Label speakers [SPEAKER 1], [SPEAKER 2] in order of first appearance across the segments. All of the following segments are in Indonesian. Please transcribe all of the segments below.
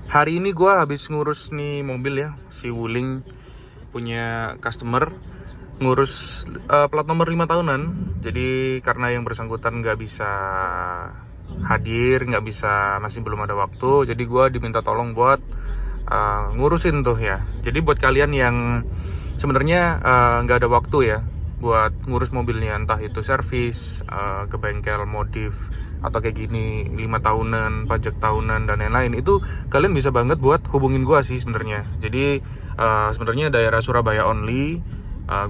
[SPEAKER 1] Hari ini gue habis ngurus nih mobil ya, si Wuling punya customer, ngurus plat nomor 5 tahunan. Jadi karena yang bersangkutan nggak bisa hadir, nggak bisa, masih belum ada waktu, jadi gue diminta tolong buat ngurusin tuh ya. Jadi buat kalian yang sebenarnya nggak ada waktu ya buat ngurus mobilnya, entah itu servis, ke bengkel modif, atau kayak gini 5 tahunan, pajak tahunan dan lain-lain, itu kalian bisa banget buat hubungin gua sih sebenarnya. Jadi sebenarnya daerah Surabaya only,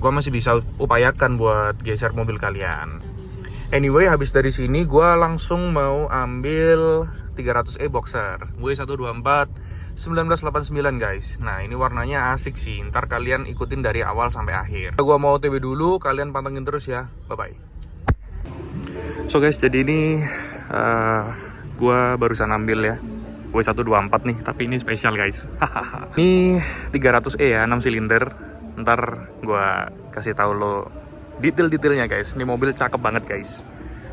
[SPEAKER 1] gua masih bisa upayakan buat geser mobil kalian. Anyway, habis dari sini gua langsung mau ambil 300e Boxer W124 1989 guys. Nah ini warnanya asik sih, ntar kalian ikutin dari awal sampai akhir. Gua mau OTW dulu, kalian pantengin terus ya. Bye bye. So guys, jadi ini gua barusan ambil ya W124 nih, tapi ini spesial guys. Ini 300e ya, 6 silinder. Ntar gua kasih tahu lo detail-detailnya guys. Ini mobil cakep banget guys.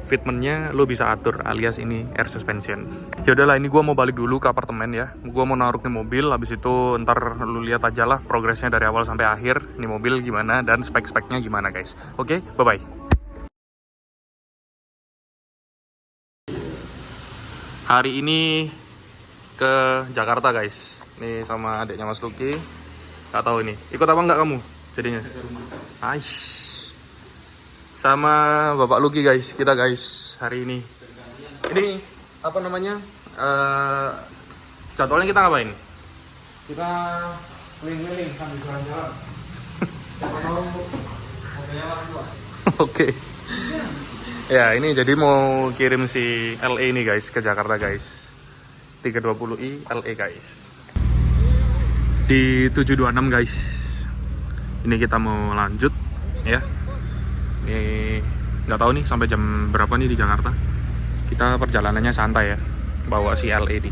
[SPEAKER 1] Fitmentnya lo bisa atur, alias ini air suspension. Ya udahlah, ini gua mau balik dulu ke apartemen ya. Gua mau naruh nih mobil, habis itu ntar lu lihat aja lah progresnya dari awal sampai akhir. Ini mobil gimana dan spek-speknya gimana guys. Oke, bye-bye. Hari ini ke Jakarta guys. Nih sama adiknya Mas Luki. Gak tahu ini, ikut apa enggak kamu jadinya? Aish. Sama Bapak Luki guys, kita guys hari ini. Ini apa namanya? Jadwalnya kita ngapain?
[SPEAKER 2] Kita keliling-keliling sambil jalan-jalan. Siapa tahu mobilnya laku.
[SPEAKER 1] Oke. Ya ini jadi mau kirim si LE ini guys ke Jakarta guys. 320i LE guys. Di 726 guys. Ini kita mau lanjut ya. Ini nggak tahu nih sampai jam berapa nih di Jakarta. Kita perjalanannya santai ya, bawa si LE ini.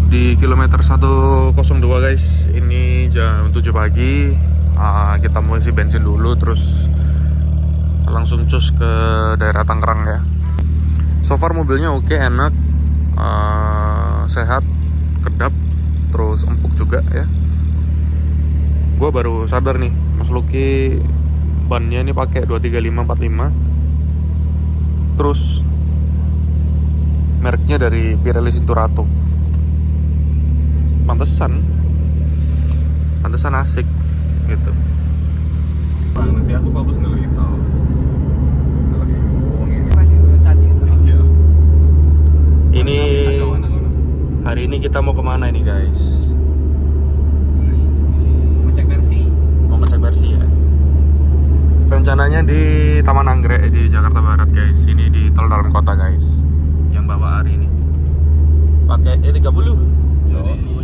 [SPEAKER 1] Di kilometer 102 guys, ini jam 7 pagi. Kita mau isi bensin dulu, terus langsung cus ke daerah Tangerang ya. So far mobilnya oke, enak, sehat, kedap, terus empuk juga ya. Gue baru sadar nih, Mas Luki bannya ini pakai 235/45, terus mereknya dari Pirelli Cinturato. Pantesan asik gitu.
[SPEAKER 3] Nanti aku fokus dulu gitu.
[SPEAKER 1] Ini hari ini kita mau kemana ini guys? Mau ngecek versi ya. Rencananya di Taman Anggrek di Jakarta Barat guys. Ini di tol dalam kota guys. Yang bawa hari ini pakai E30.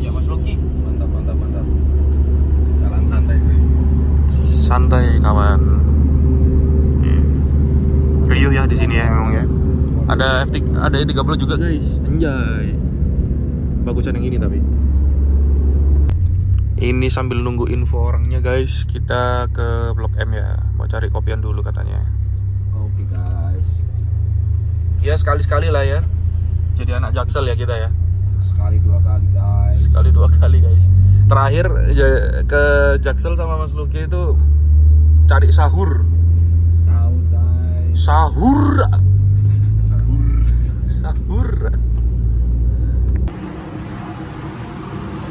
[SPEAKER 2] Ya Mas Luki.
[SPEAKER 3] Mantap. Jalan santai gue.
[SPEAKER 1] Santai kawan. Riuh ya di sini ya memang ya. Ada E30 juga guys. Anjay. Bagusan yang ini tapi. Ini sambil nunggu info orangnya guys, kita ke Blok M ya. Mau cari kopian dulu katanya.
[SPEAKER 2] Oke guys.
[SPEAKER 1] Ya sekali-sekali lah ya. Jadi anak Jaksel ya kita ya.
[SPEAKER 2] Sekali dua kali guys.
[SPEAKER 1] Sekali dua kali guys. Terakhir ke Jaksel sama Mas Luki itu cari sahur.
[SPEAKER 2] Sahur guys.
[SPEAKER 1] Sahur.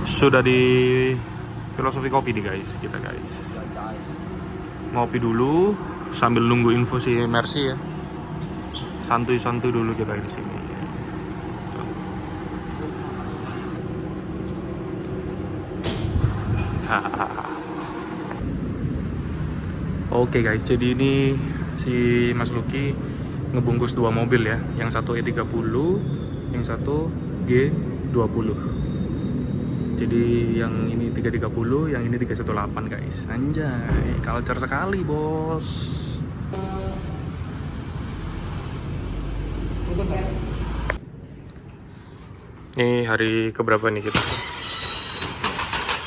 [SPEAKER 1] Sudah di Filosofi Kopi nih guys, kita guys. Ngopi dulu sambil nunggu info si Mercy ya. Santuy-santuy dulu kita di sini. Oke guys, jadi ini si Mas Luki ngebungkus dua mobil ya. Yang satu E30, yang satu G20. Jadi yang ini 330, yang ini 318 guys. Anjay, culture sekali bos. Ini hari keberapa nih kita?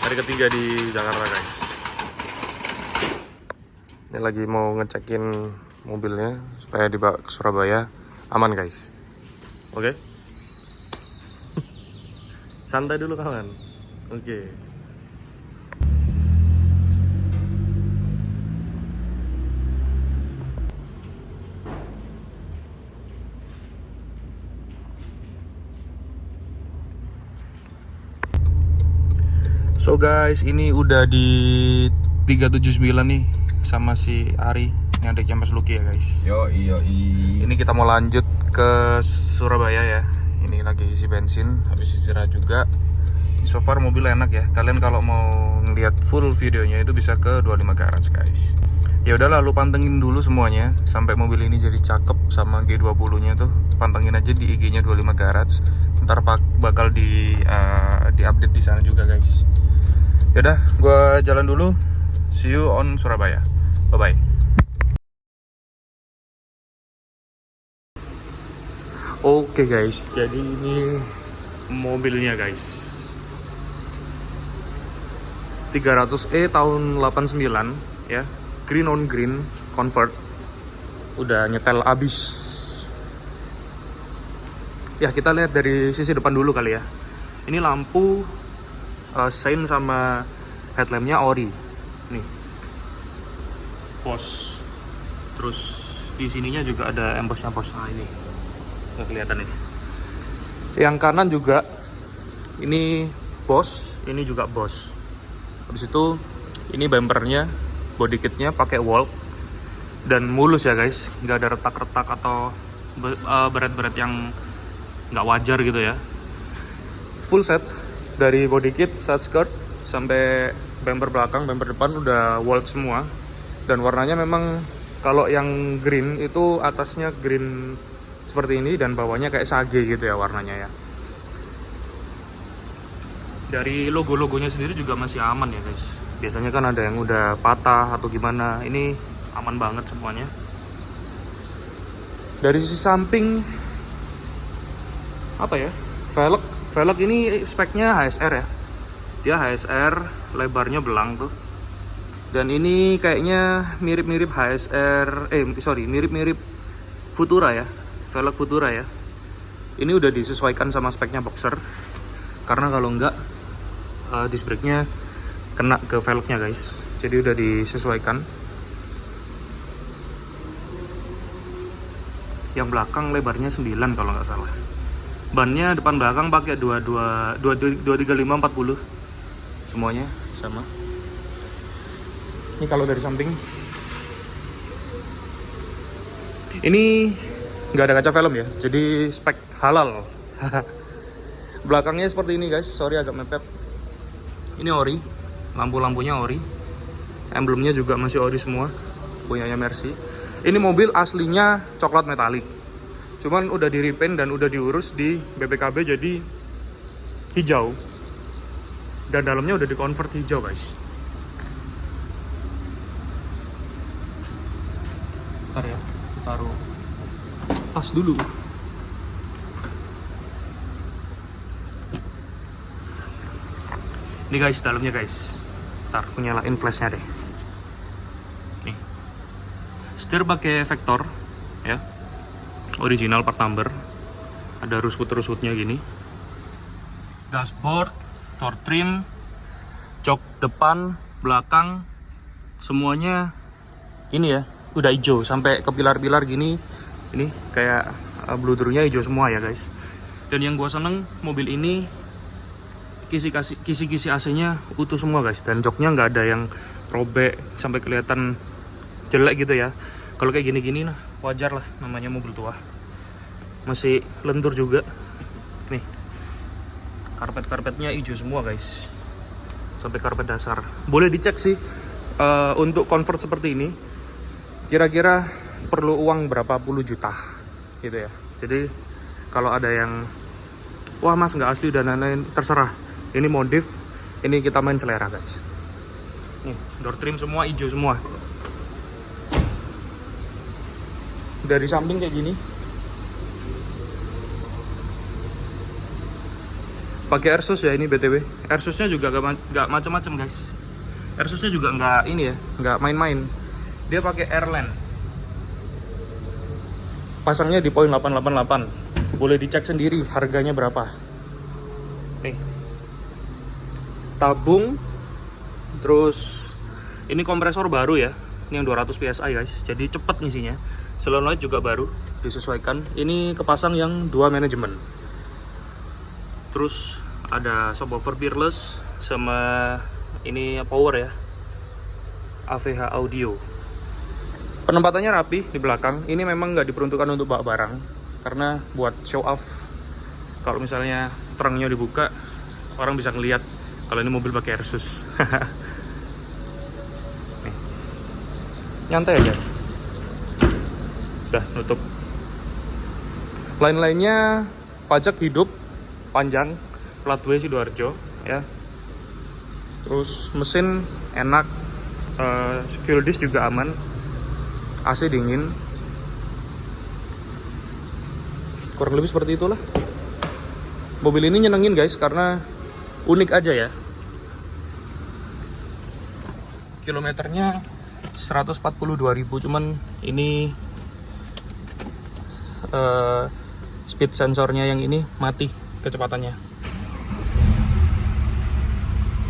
[SPEAKER 1] Hari ketiga di Jakarta guys. Ini lagi mau ngecekin mobilnya supaya dibawa ke Surabaya aman guys. Oke? Santai dulu kawan. Oke. So guys, ini udah di 379 nih sama si Ari yang adiknya Mas Lucky ya guys.
[SPEAKER 3] Yo.
[SPEAKER 1] Ini kita mau lanjut ke Surabaya ya. Ini lagi isi bensin, habis istirahat juga. So far mobil enak ya. Kalian kalau mau ngeliat full videonya itu bisa ke 25 Garage guys. Ya udahlah, lu pantengin dulu semuanya sampai mobil ini jadi cakep sama G20-nya tuh. Pantengin aja di IG-nya 25 Garage. Ntar bakal di update di sana juga guys. Yaudah, gue jalan dulu. See you on Surabaya. Bye-bye. Oke guys, jadi ini mobilnya guys. 300e tahun 89 ya. Green on green, convert. Udah nyetel abis. Ya, kita lihat dari sisi depan dulu kali ya. Ini lampu sein sama headlampnya ori nih, Bosch. Terus di sininya juga ada embossnya Bosch. Nah ini nggak kelihatan ini. Yang kanan juga ini Bosch, ini juga Bosch. Habis itu ini bumpernya, body kitnya pakai Walk dan mulus ya guys, nggak ada retak-retak atau beret-beret yang nggak wajar gitu ya. Full set dari body kit, side skirt sampai bumper belakang, bumper depan udah Walk semua. Dan warnanya memang kalau yang green itu atasnya green seperti ini dan bawahnya kayak sage gitu ya warnanya ya. Dari logo-logonya sendiri juga masih aman ya guys. Biasanya kan ada yang udah patah atau gimana. Ini aman banget semuanya. Dari sisi samping apa ya? Velg ini speknya HSR ya. Dia HSR, lebarnya belang tuh. Dan ini kayaknya mirip-mirip HSR, mirip-mirip Futura ya. Velg Futura ya. Ini udah disesuaikan sama speknya Boxer. Karena kalau enggak disc brake-nya kena ke velgnya guys. Jadi udah disesuaikan. Yang belakang lebarnya 9 kalau nggak salah. Bannya depan belakang pakai 235/40. Semuanya sama. Ini kalau dari samping. Ini nggak ada kaca film ya. Jadi spek halal. Belakangnya seperti ini guys. Sorry agak mepet. Ini ori. Lampu-lampunya ori. Emblemnya juga masih ori semua. Punyanya Mercy. Ini mobil aslinya coklat metalik. Cuman udah di repaint dan udah diurus di BPKB jadi hijau. Dan dalamnya udah di-convert hijau guys. Bentar ya, taruh tas dulu. Ini guys, dalamnya guys. Ntar aku nyalain flashnya deh. Nih. Setir pakai vektor ya. Original part number. Ada rusut-rusutnya gini. Dashboard, door trim, jok depan, belakang, semuanya ini ya, udah hijau sampai ke pilar-pilar gini. Ini kayak bludernya hijau semua ya guys. Dan yang gue seneng mobil ini kisi-kisi AC-nya utuh semua guys. Dan joknya nggak ada yang robek sampai kelihatan jelek gitu ya. Kalau kayak gini-gini nah wajar lah, namanya mobil tua. Masih lentur juga. Nih. Karpet-karpetnya hijau semua guys. Sampai karpet dasar. Boleh dicek sih untuk convert seperti ini. Kira-kira perlu uang berapa puluh juta gitu ya. Jadi kalau ada yang wah mas nggak asli dan lain-lain, terserah. Ini modif, ini kita main selera guys. Nih, door trim semua hijau semua. Dari samping kayak gini. Pakai Airsus ya ini BTW. Airsusnya juga gak macam-macam guys. Airsusnya juga nggak ini ya, nggak main-main. Dia pakai Airland. pasangnya di poin 888. Boleh dicek sendiri harganya berapa. Nih. Tabung. Terus ini kompresor baru ya. Ini yang 200 PSI guys. Jadi cepet ngisinya. Solenoid juga baru disesuaikan. Ini kepasang yang 2 manajemen. Terus ada subwoofer peerless sama ini power ya. AVH audio. Penempatannya rapi di belakang. Ini memang nggak diperuntukkan untuk bawa barang karena buat show off. Kalau misalnya trungnya dibuka, orang bisa ngelihat kalau ini mobil pakai Airsus. Nih. Nyantai aja. Udah nutup. Lain-lainnya pajak hidup panjang, plat W Sidoarjo ya. Terus mesin enak, fuel disk juga aman, AC dingin. Kurang lebih seperti itulah. Mobil ini nyenengin guys karena unik aja ya. Kilometernya 142.000, cuman ini speed sensornya yang ini mati kecepatannya.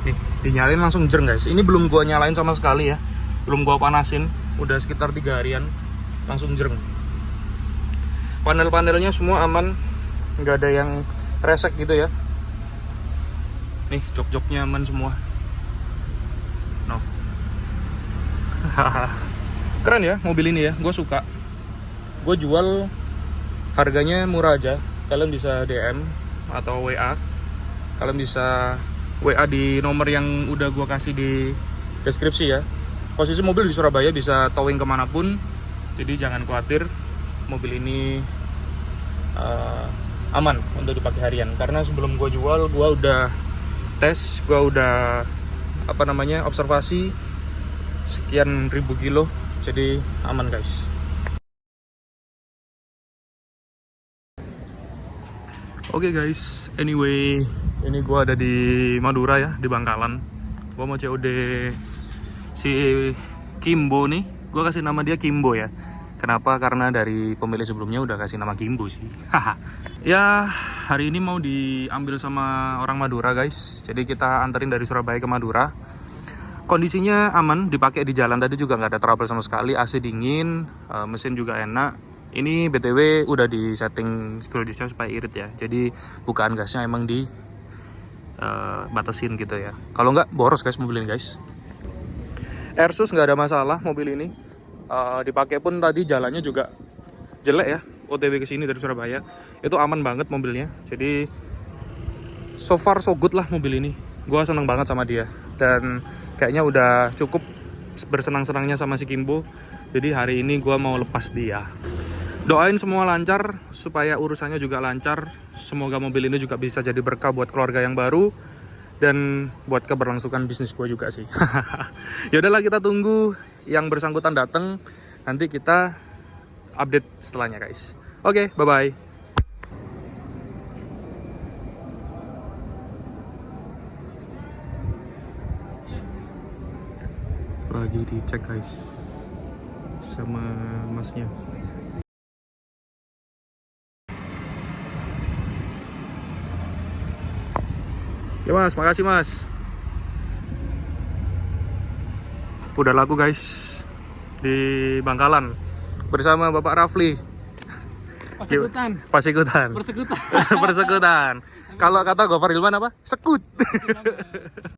[SPEAKER 1] Nih, dinyalain langsung jeng guys. Ini belum gua nyalain sama sekali ya. Belum gua panasin, udah sekitar 3 harian langsung jeng. Panel-panelnya semua aman, nggak ada yang resek gitu ya. Nih, jok-joknya aman semua. No. Keren ya mobil ini ya, gue suka. Gue jual harganya murah aja. Kalian bisa DM atau WA. Kalian bisa WA di nomor yang udah gue kasih di deskripsi ya. Posisi mobil di Surabaya, bisa towing kemanapun. Jadi jangan khawatir, mobil ini aman untuk dipakai harian. Karena sebelum gue jual, gue udah tes, gue udah observasi sekian ribu kilo. Jadi aman guys. Oke guys, anyway, ini gue ada di Madura ya, di Bangkalan. Gue mau COD si Kimbo nih. Gue kasih nama dia Kimbo ya. Kenapa? Karena dari pemilik sebelumnya udah kasih nama Kimbo sih. Ya, hari ini mau diambil sama orang Madura guys. Jadi kita anterin dari Surabaya ke Madura. Kondisinya aman, dipakai di jalan tadi juga nggak ada trouble sama sekali. AC dingin, mesin juga enak. Ini BTW udah di setting fuel disknya supaya irit ya. Jadi bukaan gasnya emang di batasin gitu ya. Kalau nggak boros guys mobil ini guys. Airsus nggak ada masalah mobil ini. Dipakai pun tadi jalannya juga jelek ya. OTW ke sini dari Surabaya itu aman banget mobilnya. Jadi so far so good lah mobil ini. Gua seneng banget sama dia dan kayaknya udah cukup bersenang-senangnya sama si Kimbo. Jadi hari ini gua mau lepas dia. Doain semua lancar supaya urusannya juga lancar. Semoga mobil ini juga bisa jadi berkah buat keluarga yang baru dan buat keberlangsungan bisnis gue juga sih. Ya udahlah, kita tunggu yang bersangkutan datang. Nanti kita update setelahnya guys. Oke, bye-bye. Lagi dicek guys sama masnya. Ya mas, makasih mas. Udah laku guys di Bangkalan bersama Bapak Rafli.
[SPEAKER 2] Persekutan.
[SPEAKER 1] Persekutan. Persekutan. Kalau kata Gofar Hilman apa? Sekut.